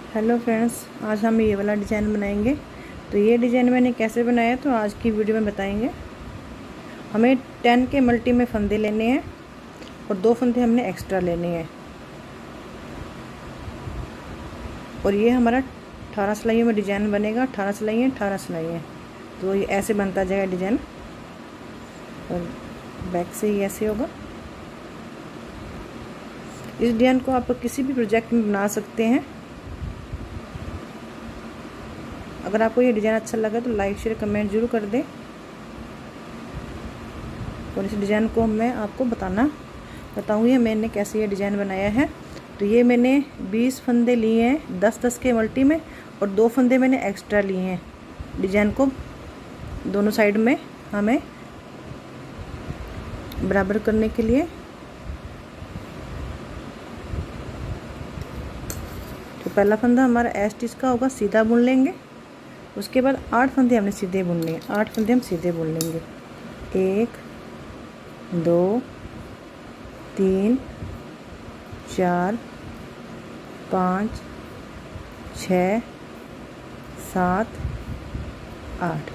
Hello friends, आज हम ये वाला डिज़ाइन बनाएंगे। तो ये डिज़ाइन मैंने कैसे बनाया तो आज की वीडियो में बताएंगे। हमें 10 के मल्टी में फंदे लेने हैं और 2 फंदे हमने एक्स्ट्रा लेने हैं। और ये हमारा 18 सिलाइयों में डिज़ाइन बनेगा। 18 सिलाइयाँ 18 सिलाइयाँ, तो ये ऐसे बनता जाएगा डिज़ाइन। और बैक से ही ऐसे होगा। इस डिज़ाइन को आप किसी भी प्रोजेक्ट में बना सकते हैं। अगर आपको ये डिज़ाइन अच्छा लगा तो लाइक शेयर कमेंट जरूर कर दें। और इस डिज़ाइन को मैं आपको बताऊँगी मैंने कैसे ये डिज़ाइन बनाया है। तो ये मैंने 20 फंदे लिए हैं 10-10 के मल्टी में, और 2 फंदे मैंने एक्स्ट्रा लिए हैं। डिज़ाइन को दोनों साइड में हमें बराबर करने के लिए। तो पहला फंदा हमारा एस्टिच का होगा, सीधा बुन लेंगे। उसके बाद 8 फंदे हमने सीधे बुनने हैं। 8 फंदे हम सीधे बुन लेंगे। 1 2 3 4 5 6 7 8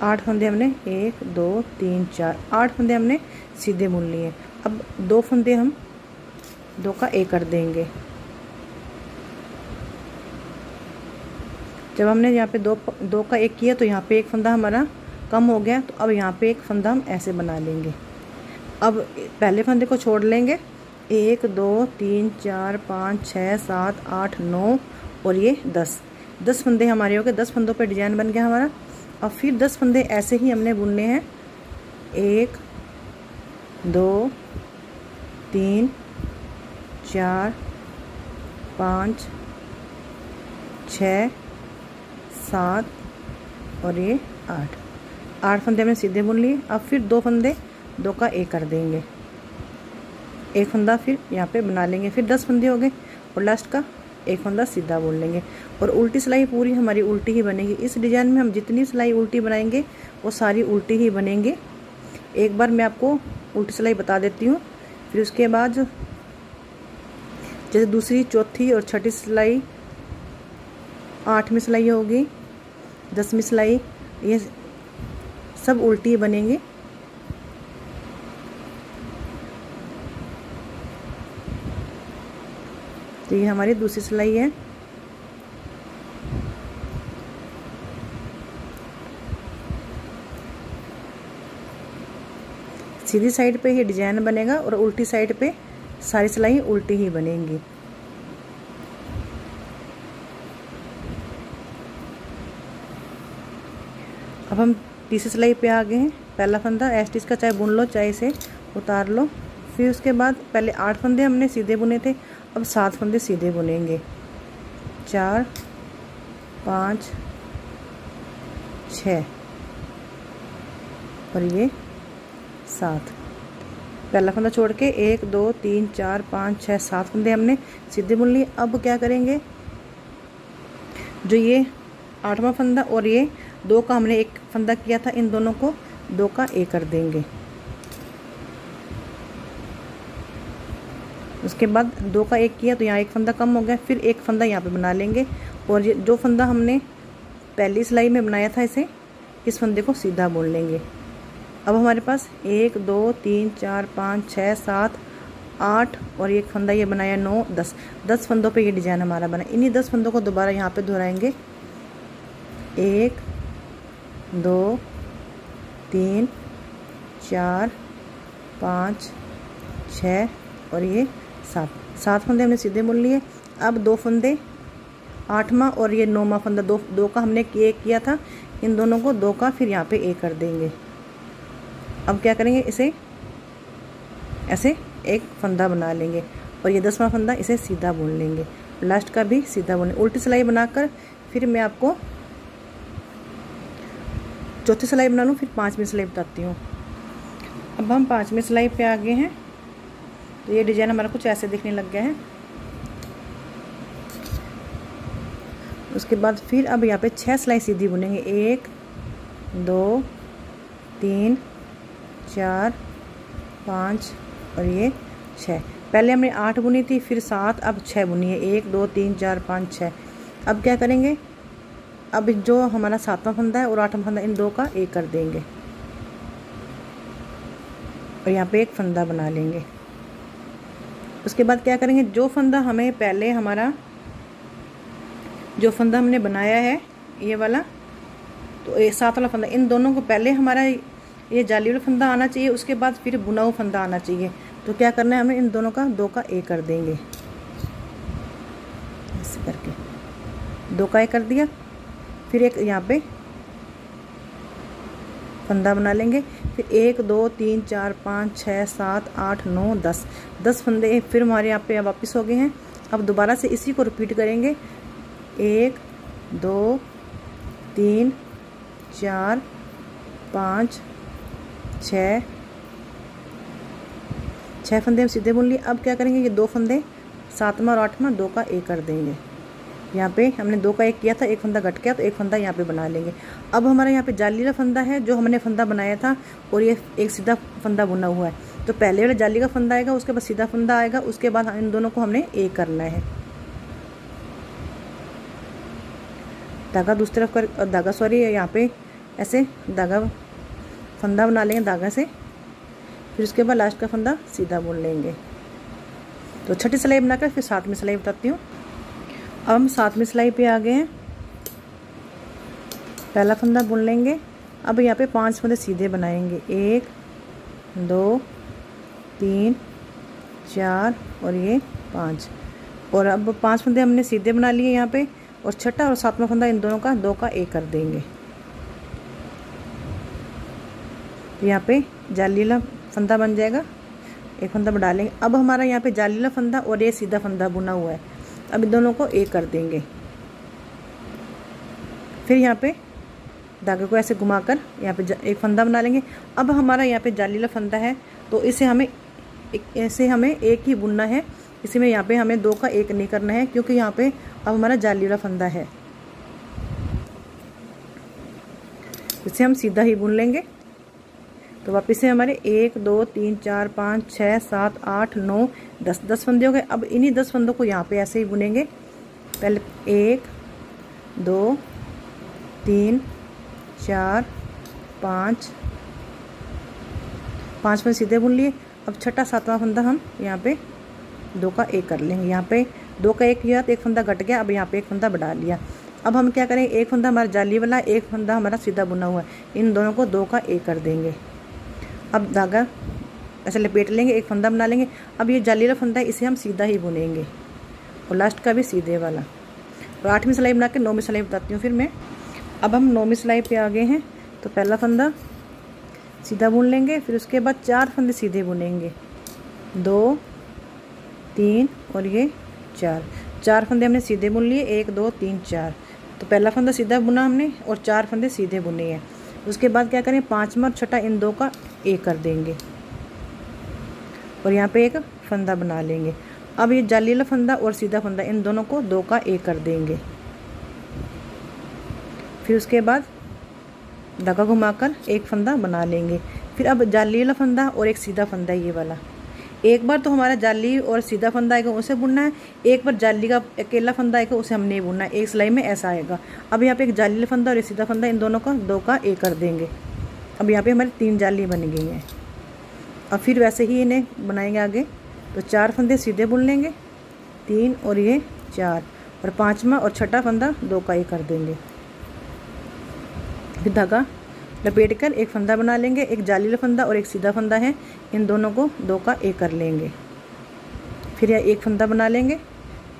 8 फंदे हमने 1 2 3 4 8 फंदे हमने सीधे बुन लिए। अब 2 फंदे हम 2 का एक कर देंगे। जब हमने यहाँ पे दो का एक किया तो यहाँ पे एक फंदा हमारा कम हो गया। तो अब यहाँ पे एक फंदा हम ऐसे बना लेंगे। अब पहले फंदे को छोड़ लेंगे। 1 2 3 4 5 6 7 8 9 और ये 10 फंदे हमारे हो गए। 10 फंदों पे डिजाइन बन गया हमारा। अब फिर 10 फंदे ऐसे ही हमने बुनने हैं। 1 2 3 4 5 6 7 और ये 8 फंदे हमने सीधे बुन लिए। अब फिर 2 फंदे 2 का एक कर देंगे। एक फंदा फिर यहाँ पे बना लेंगे। फिर 10 फंदे हो गए और लास्ट का एक फंदा सीधा बुन लेंगे। और उल्टी सिलाई पूरी हमारी उल्टी ही बनेगी। इस डिज़ाइन में हम जितनी सिलाई उल्टी बनाएंगे वो सारी उल्टी ही बनेंगे। एक बार मैं आपको उल्टी सिलाई बता देती हूँ। फिर उसके बाद जैसे दूसरी, चौथी और छठी सिलाई, 8वीं सिलाई होगी, 10वीं सिलाई, ये सब उल्टी बनेंगे। तो ये हमारी दूसरी सिलाई है। सीधी साइड पे ये डिजाइन बनेगा और उल्टी साइड पे सारी सिलाई उल्टी ही बनेंगी। अब हम तीसरी सिलाई पे आ गए हैं। पहला फंदा एस्टिच का चाहे बुन लो चाहे इसे उतार लो। फिर उसके बाद पहले 8 फंदे हमने सीधे बुने थे, अब 7 फंदे सीधे बुनेंगे। 4 5 6 और ये 7। पहला फंदा छोड़ के 1 2 3 4 5 6 7 फंदे हमने सीधे बुन लिए। अब क्या करेंगे, जो ये 8वां फंदा और ये 2 का हमने एक फंदा किया था, इन दोनों को 2 का एक कर देंगे। उसके बाद 2 का एक किया तो यहाँ एक फंदा कम हो गया। फिर एक फंदा यहाँ पे बना लेंगे। और ये जो फंदा हमने पहली सिलाई में बनाया था, इस फंदे को सीधा बुन लेंगे। अब हमारे पास 1 2 3 4 5 6 7 8 और एक फंदा ये बनाया 9 10 फंदों पे ये डिज़ाइन हमारा बना। इन्हीं 10 फंदों को दोबारा यहाँ पे दोहराएंगे। 1 2 3 4 5 6 और ये 7 फंदे हमने सीधे बुन लिए। अब 2 फंदे, 8वां और ये 9वां फंदा, दो का हमने एक किया था, इन दोनों को 2 का फिर यहाँ पे एक कर देंगे। अब क्या करेंगे, इसे ऐसे एक फंदा बना लेंगे और ये 10वां फंदा इसे सीधा बुन लेंगे। लास्ट का भी सीधा बुन। उल्टी सिलाई बनाकर फिर मैं आपको चौथी सिलाई बना लूँ, फिर 5वीं सिलाई बताती हूँ। अब हम 5वीं सिलाई पे आ गए हैं। तो ये डिज़ाइन हमारा कुछ ऐसे दिखने लग गया है। उसके बाद फिर अब यहाँ पे 6 सिलाई सीधी बुनेंगे। 1 2 3 4 5 और ये 6। पहले हमने 8 बुनी थी, फिर 7, अब 6 बुनी है। 1 2 3 4 5 6। अब क्या करेंगे, अब जो हमारा 7वां फंदा है और 8वां फंदा, इन दो का एक कर देंगे और यहाँ पे एक फंदा बना लेंगे। उसके बाद क्या करेंगे, जो फंदा हमें पहले हमारा जो फंदा हमने बनाया है ये वाला, तो ये 7 वाला फंदा, इन दोनों को पहले हमारा ये जाली वाला फंदा आना चाहिए, उसके बाद फिर बुना हुआ फंदा आना चाहिए। तो क्या करना है, हमें इन दोनों का 2 का एक कर देंगे, ऐसे करके 2 का एक कर दिया। फिर एक यहाँ पे फंदा बना लेंगे, फिर 1 2 3 4 5 6 7 8 9 10 फंदे फिर हमारे यहाँ पे वापस हो गए हैं। अब दोबारा से इसी को रिपीट करेंगे, 1 2 3 4 5 6 फंदे हम सीधे बुन लिए। अब क्या करेंगे, ये 2 फंदे 7वां और 8वां 2 का एक कर देंगे। यहाँ पे हमने 2 का एक किया था, एक फंदा घट गया तो एक फंदा यहाँ पे बना लेंगे। अब हमारा यहाँ पे जाली वाला फंदा है जो हमने फंदा बनाया था, और ये एक सीधा फंदा बुना हुआ है। तो पहले वाला जाली का फंदा आएगा, उसके बाद सीधा फंदा आएगा, उसके बाद इन दोनों को हमने एक करना है। धागा दूसरी तरफ कर, धागा सॉरी यहाँ पे ऐसे धागा फंदा बना लेंगे धागा से, फिर उसके बाद लास्ट का फंदा सीधा बुन लेंगे। तो छठी सिलाई बनाकर फिर 7वीं सिलाई बताती हूँ। अब हम 7वीं सिलाई पे आ गए हैं। पहला फंदा बुन लेंगे। अब यहाँ पे 5 फंदे सीधे बनाएंगे, 1 2 3 4 और ये 5। और अब 5 फंदे हमने सीधे बना लिए यहाँ पे, और छठा और 7वां फंदा इन दोनों का 2 का एक कर देंगे। तो यहाँ पे जाली वाला फंदा बन जाएगा, एक फंदा बढ़ा लेंगे। अब हमारा यहाँ पे जाली वाला फंदा और ये सीधा फंदा बुना हुआ है, अब इन दोनों को एक कर देंगे। फिर यहाँ पे धागे को ऐसे घुमाकर यहाँ पे एक फंदा बना लेंगे। अब हमारा यहाँ पे जाली वाला फंदा है, तो इसे हमें एक ही बुनना है। इसी में यहाँ पे हमें 2 का एक नहीं करना है, क्योंकि यहाँ पे अब हमारा जाली वाला फंदा है, इसे हम सीधा ही बुन लेंगे। तो वापस से हमारे 1 2 3 4 5 6 7 8 9 10 फंदे हो गए। अब इन्हीं 10 फंदों को यहाँ पे ऐसे ही बुनेंगे। पहले 1 2 3 4 5 फंदे सीधे बुन लिए। अब छठा 7वां फंदा हम यहाँ पे 2 का एक कर लेंगे। यहाँ पे 2 का एक किया तो एक फंदा घट गया, अब यहाँ पे एक फंदा बढ़ा लिया। अब हम क्या करेंगे, एक फंदा हमारा जाली वाला, एक फंदा हमारा सीधा बुना हुआ है, इन दोनों को 2 का एक कर देंगे। अब धागा ऐसे लपेट लेंगे, एक फंदा बना लेंगे। अब ये जाली वाला फंदा है, इसे हम सीधा ही बुनेंगे, और लास्ट का भी सीधे वाला। तो 8वीं सिलाई बना के 9वीं सिलाई बताती हूँ फिर मैं। अब हम 9वीं सिलाई पे आ गए हैं। तो पहला फंदा सीधा बुन लेंगे, फिर उसके बाद 4 फंदे सीधे बुनेंगे, 2 3 और ये 4 फंदे हमने सीधे बुन लिए, 1 2 3 4। तो पहला फंदा सीधा बुना हमने और 4 फंदे सीधे बुने हैं। उसके बाद क्या करें, 5वां और छठा इन 2 का एक कर देंगे, और यहाँ पे एक फंदा बना लेंगे। अब ये जाली वाला फंदा और सीधा फंदा इन दोनों को 2 का एक कर देंगे। फिर उसके बाद धागा घुमाकर एक फंदा बना लेंगे। फिर अब जाली वाला फंदा और एक सीधा फंदा, ये वाला एक बार तो हमारा जाली और सीधा फंदा आएगा उसे बुनना है, एक बार जाली का अकेला फंदा आएगा उसे हमने बुनना है। एक सिलाई में ऐसा आएगा। अब यहाँ पे एक जाली वाला फंदा और एक सीधा फंदा, इन दोनों का 2 का एक कर देंगे। अब यहाँ पे हमारी 3 जाली बन गई हैं। अब फिर वैसे ही इन्हें बनाएंगे आगे। तो 4 फंदे सीधे बुन लेंगे, 3 और ये 4, और 5वां और छठा फंदा 2 का एक कर देंगे। फिर धागा लपेट कर एक फंदा बना लेंगे, एक जाली वाला फंदा और एक सीधा फंदा है, इन दोनों को 2 का एक कर लेंगे। फिर यह एक फंदा बना लेंगे,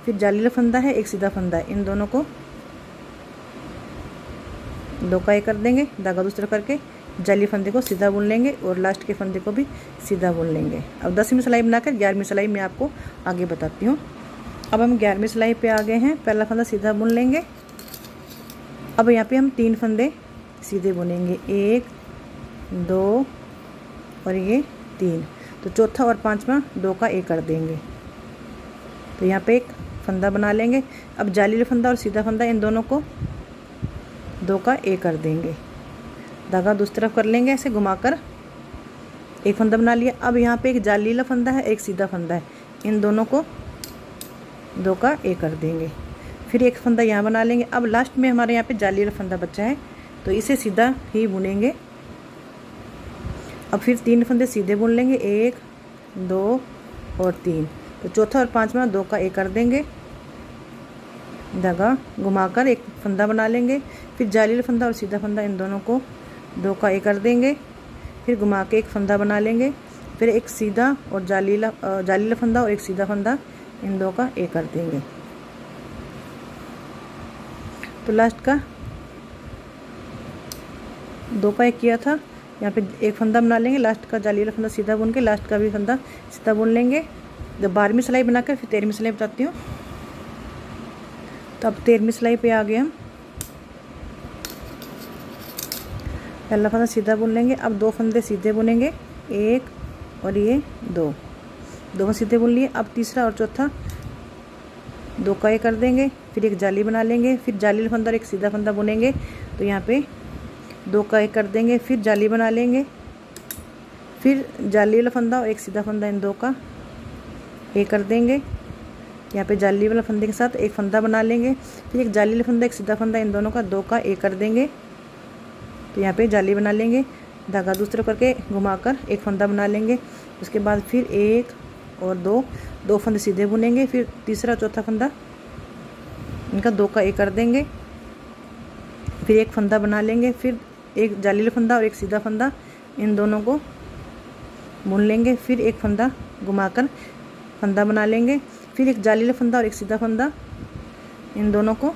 फिर जाली वाला फंदा है, एक सीधा फंदा है, इन दोनों को 2 का एक कर देंगे। धागा दूसरा करके जाली फंदे को सीधा बुन लेंगे और लास्ट के फंदे को भी सीधा बुन लेंगे। अब 10वीं सिलाई बनाकर 11वीं सिलाई में आपको आगे बताती हूँ। अब हम 11वीं सिलाई पे आ गए हैं। पहला फंदा सीधा बुन लेंगे। अब यहाँ पे हम 3 फंदे सीधे बुनेंगे, 1 2 और ये 3। तो चौथा और 5वां 2 का एक कर देंगे। तो यहाँ पे एक फंदा बना लेंगे। अब जाली वाला फंदा और सीधा फंदा इन दोनों को 2 का एक कर देंगे। धागा दूसरी तरफ कर लेंगे, ऐसे घुमाकर एक फंदा बना लिया। अब यहाँ पे एक जाली वाला फंदा है, एक सीधा फंदा है, इन दोनों को 2 का एक कर देंगे। फिर एक फंदा यहाँ बना लेंगे। अब लास्ट में हमारे यहाँ पे जाली वाला फंदा बचा है, तो इसे सीधा ही बुनेंगे। अब फिर 3 फंदे सीधे बुन लेंगे, 1 2 और 3। तो चौथा और पांचवा 2 का 1 कर देंगे, धागा घुमाकर एक फंदा बना लेंगे। फिर जाली वाला फंदा और सीधा फंदा इन दोनों को 2 का 1 कर देंगे। फिर घुमा के एक फंदा बना लेंगे। फिर एक सीधा और जाली वाला फंदा और एक सीधा फंदा इन 2 का 1 कर देंगे। तो लास्ट का 2 का 1 किया था, यहाँ पे एक फंदा बना लेंगे। लास्ट का जाली वाला फंदा सीधा बुन के लास्ट का भी फंदा सीधा बुन लेंगे। जब 12वीं सिलाई बनाकर फिर 13वीं सिलाई बताती हूँ। तो अब 13वीं सिलाई पे आ गए हम। पहला फंदा सीधा बुन लेंगे। अब 2 फंदे सीधे बुनेंगे, 1 और ये 2 फंदे सीधे बुन लिए। अब तीसरा और चौथा 2 का 1 कर देंगे। फिर एक जाली बना लेंगे। फिर जाली वाला फंदा और एक सीधा फंदा बुनेंगे, तो यहाँ पे 2 का 1 कर देंगे। फिर जाली बना लेंगे। फिर जाली वाला फंदा और एक सीधा फंदा इन 2 का 1 कर देंगे। यहाँ पे जाली वाला फंदे के साथ एक फंदा बना लेंगे। फिर एक जाली वाला फंदा एक सीधा फंदा इन दोनों का 2 का 1 कर देंगे। तो यहाँ पे जाली बना लेंगे, धागा दूसरे करके घुमाकर एक फंदा बना लेंगे। उसके बाद फिर 1 और 2 फंदे सीधे बुनेंगे। फिर तीसरा चौथा फंदा इनका 2 का 1 कर देंगे। फिर एक फंदा बना लेंगे। फिर एक जाली वाला फंदा और एक सीधा फंदा इन दोनों को बुन लेंगे। फिर एक फंदा घुमाकर फंदा बना लेंगे। फिर एक जाली वाला फंदा और एक सीधा फंदा इन दोनों को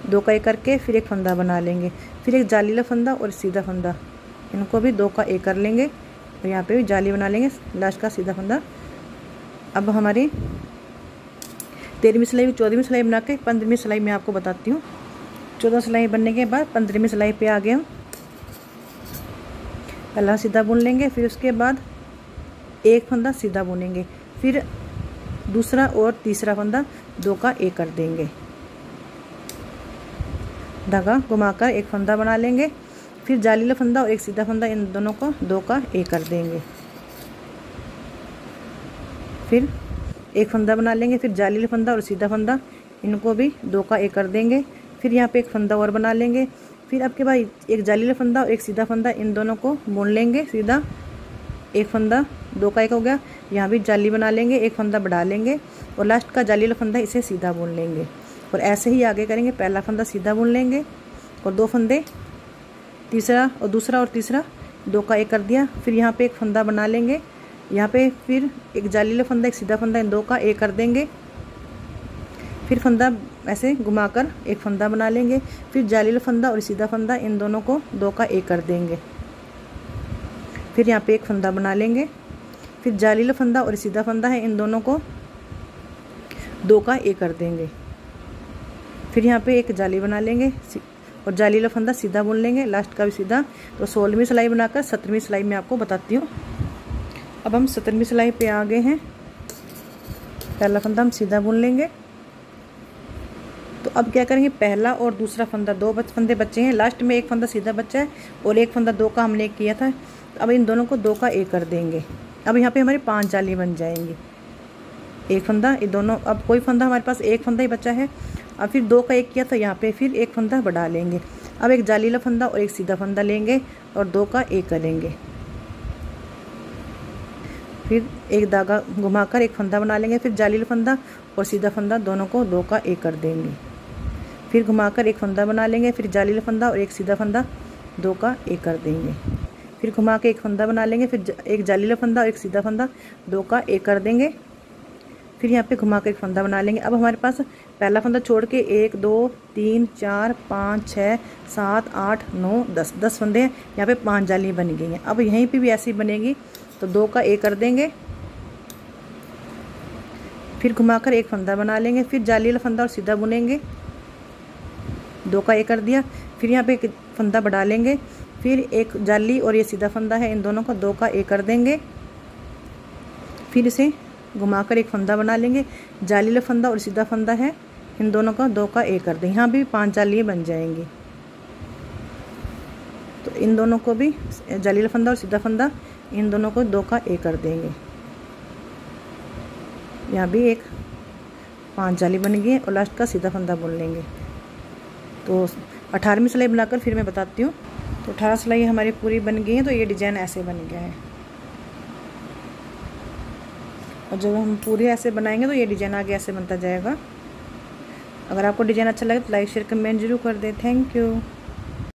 2 का 1 करके फिर एक फंदा बना लेंगे। फिर एक जाली वाला फंदा और सीधा फंदा इनको भी 2 का 1 कर लेंगे और यहाँ पे भी जाली बना लेंगे, लास्ट का सीधा फंदा। अब हमारी 13वीं सिलाई 14वीं सिलाई बना के 15वीं सिलाई में आपको बताती हूँ। 14 सिलाई बनने के बाद 15वीं सिलाई पे आ गए हम। पहला सीधा बुन लेंगे। फिर उसके बाद एक फंदा सीधा बुनेंगे। फिर दूसरा और तीसरा फंदा 2 का 1 कर देंगे, धागा घुमाकर एक फंदा बना लेंगे। फिर जाली वाला फंदा और एक सीधा फंदा इन दोनों को 2 का 1 कर देंगे। फिर एक फंदा बना लेंगे। फिर जाली वाला फंदा और सीधा फंदा इनको भी 2 का 1 कर देंगे। फिर यहाँ पे एक फंदा और बना लेंगे। फिर आपके बाद एक जाली वाला फंदा और एक सीधा फंदा इन दोनों को बुन लेंगे सीधा। एक फंदा 2 का 1 हो गया, यहाँ भी जाली बना लेंगे, एक फंदा बढ़ा लेंगे और लास्ट का जाली वाला फंदा इसे सीधा बुन लेंगे। और ऐसे ही आगे करेंगे। पहला फंदा सीधा बुन लेंगे और 2 फंदे तीसरा और दूसरा और तीसरा 2 का 1 कर दिया। फिर यहाँ पे एक फंदा बना लेंगे। यहाँ पे फिर एक जाली वाला फंदा एक सीधा फंदा इन 2 का 1 कर देंगे। फिर फंदा ऐसे घुमाकर एक फंदा बना लेंगे। फिर जाली वाला फंदा और सीधा फंदा इन दोनों को 2 का 1 कर देंगे। फिर यहाँ पे एक फंदा बना लेंगे। फिर जाली वाला फंदा और सीधा फंदा है इन दोनों को 2 का 1 कर देंगे। फिर यहाँ पे एक जाली बना लेंगे और जाली वाला फंदा सीधा बुन लेंगे, लास्ट का भी सीधा। तो 16वीं सिलाई बनाकर 17वीं सिलाई में आपको बताती हूँ। अब हम 17वीं सिलाई पे आ गए हैं। पहला फंदा हम सीधा बुन लेंगे। तो अब क्या करेंगे, पहला और दूसरा फंदा 2 फंदे बचे हैं, लास्ट में एक फंदा सीधा बचा है और एक फंदा 2 का हमने किया था। तो अब इन दोनों को 2 का 1 कर देंगे। अब यहाँ पे हमारी 5 जाली बन जाएंगी। एक फंदा ये दोनों, अब कोई फंदा हमारे पास एक फंदा ही बचा है। अब फिर 2 का 1 किया तो यहाँ पे फिर एक फंदा बढ़ा लेंगे। अब एक जाली वाला फंदा और एक सीधा फंदा लेंगे और 2 का 1 करेंगे। फिर एक धागा घुमाकर एक फंदा बना लेंगे। फिर जाली वाला फंदा और सीधा फंदा दोनों को 2 का 1 कर देंगे। फिर घुमाकर एक फंदा बना लेंगे। फिर जाली वाला फंदा और एक सीधा फंदा 2 का 1 कर देंगे। फिर घुमा के एक फंदा बना लेंगे। फिर एक जाली वाला फंदा और एक सीधा फंदा 2 का 1 कर देंगे। फिर यहाँ पे घुमा के एक फंदा बना लेंगे। अब हमारे पास पहला फंदा छोड़ के 1 2 3 4 5 6 7 8 9 10 फंदे हैं। यहाँ पे 5 जाली बन गई हैं। अब यहीं पे भी ऐसी बनेगी तो 2 का 1 कर देंगे। फिर घुमाकर एक फंदा बना लेंगे। फिर जाली वाला फंदा और सीधा बुनेंगे, 2 का 1 कर दिया। फिर यहाँ पे एक फंदा बढ़ा लेंगे। फिर एक जाली और ये सीधा फंदा है इन दोनों का 2 का 1 कर देंगे। फिर इसे घुमाकर एक फंदा बना लेंगे। जाली वाला फंदा और सीधा फंदा है इन दोनों का 2 का 1 कर देंगे। यहाँ भी 5 जालियाँ बन जाएंगी। तो इन दोनों को भी जाली वाला फंदा और सीधा फंदा इन दोनों को 2 का 1 कर देंगे। यहाँ भी एक 5 जाली बन गई है और लास्ट का सीधा फंदा बुन लेंगे। तो 18वीं सिलाई बनाकर फिर मैं बताती हूँ। तो 18 सिलाई हमारी पूरी बन गई है। तो ये डिज़ाइन ऐसे बन गया है और जब हम पूरे ऐसे बनाएंगे तो ये डिज़ाइन आगे ऐसे बनता जाएगा। अगर आपको डिज़ाइन अच्छा लगे तो लाइक शेयर कमेंट जरूर कर दें। Thank you.